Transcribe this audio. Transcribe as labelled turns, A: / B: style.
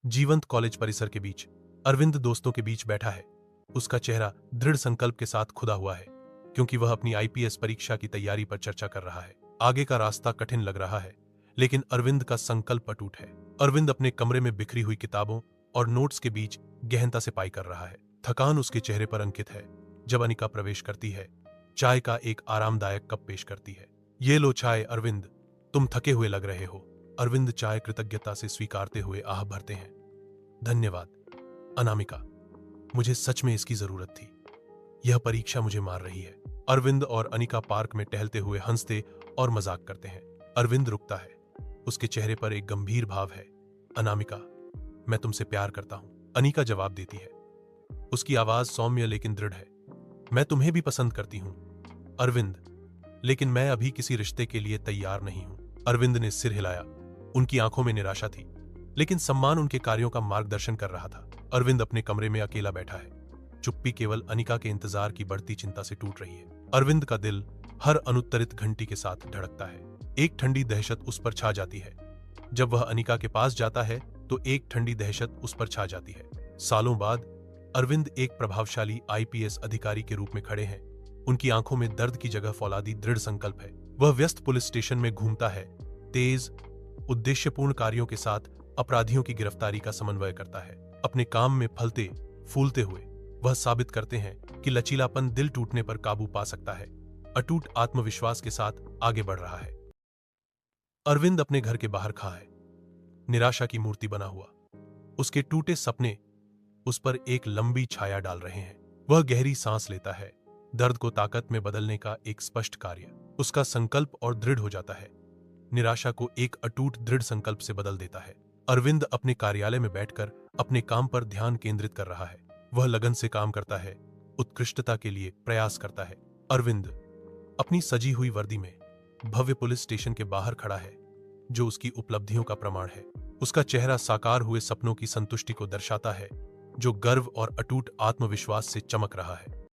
A: जीवंत कॉलेज परिसर के बीच अरविंद दोस्तों के बीच बैठा है। उसका चेहरा दृढ़ संकल्प के साथ खुदा हुआ है, क्योंकि वह अपनी आईपीएस परीक्षा की तैयारी पर चर्चा कर रहा है। आगे का रास्ता कठिन लग रहा है, लेकिन अरविंद का संकल्प अटूट है। अरविंद अपने कमरे में बिखरी हुई किताबों और नोट्स के बीच गहनता से पाई कर रहा है। थकान उसके चेहरे पर अंकित है। जब अनिका प्रवेश करती है, चाय का एक आरामदायक कप पेश करती है। ये लो चाय अरविंद, तुम थके हुए लग रहे हो। अरविंद चाय कृतज्ञता से स्वीकारते हुए आह भरते हैं। धन्यवाद अनामिका, मुझे सच में इसकी जरूरत थी। यह परीक्षा मुझे मार रही है। अरविंद और अनिका पार्क में टहलते हुए हंसते और मजाक करते हैं। अरविंद रुकता है। उसके चेहरे पर एक गंभीर भाव है। अनामिका, मैं तुमसे प्यार करता हूं। अनिका जवाब देती है। उसकी आवाज सौम्य लेकिन दृढ़ है। मैं तुम्हें भी पसंद करती हूं अरविंद, लेकिन मैं अभी किसी रिश्ते के लिए तैयार नहीं हूं। अरविंद ने सिर हिलाया। उनकी आंखों में निराशा थी, लेकिन सम्मान उनके कार्यों का मार्गदर्शन कर रहा था। अरविंद अपने कमरे में अकेला बैठा है। चुप्पी केवल अनिका के इंतजार की बढ़ती चिंता से टूट रही है। अरविंद का दिल हर अनुत्तरित घंटी के साथ धड़कता है। एक ठंडी दहशत उस पर छा जाती है। जब वह अनिका के पास जाता है तो एक ठंडी दहशत उस पर छा जाती है। सालों बाद अरविंद एक प्रभावशाली आईपीएस अधिकारी के रूप में खड़े हैं। उनकी आंखों में दर्द की जगह फौलादी दृढ़ संकल्प है। वह व्यस्त पुलिस स्टेशन में घूमता है, तेज उद्देश्यपूर्ण कार्यों के साथ अपराधियों की गिरफ्तारी का समन्वय करता है। अपने काम में फलते फूलते हुए वह साबित करते हैं कि लचीलापन दिल टूटने पर काबू पा सकता है। अटूट आत्मविश्वास के साथ आगे बढ़ रहा है। अरविंद अपने घर के बाहर खड़ा है, निराशा की मूर्ति बना हुआ। उसके टूटे सपने उस पर एक लंबी छाया डाल रहे हैं। वह गहरी सांस लेता है। दर्द को ताकत में बदलने का एक स्पष्ट कार्य। उसका संकल्प और दृढ़ हो जाता है। निराशा को एक अटूट दृढ़ संकल्प से बदल देता है। अरविंद अपने कार्यालय में बैठकर अपने काम पर ध्यान केंद्रित कर रहा है। वह लगन से काम करता है, उत्कृष्टता के लिए प्रयास करता है। अरविंद अपनी सजी हुई वर्दी में भव्य पुलिस स्टेशन के बाहर खड़ा है, जो उसकी उपलब्धियों का प्रमाण है। उसका चेहरा साकार हुए सपनों की संतुष्टि को दर्शाता है, जो गर्व और अटूट आत्मविश्वास से चमक रहा है।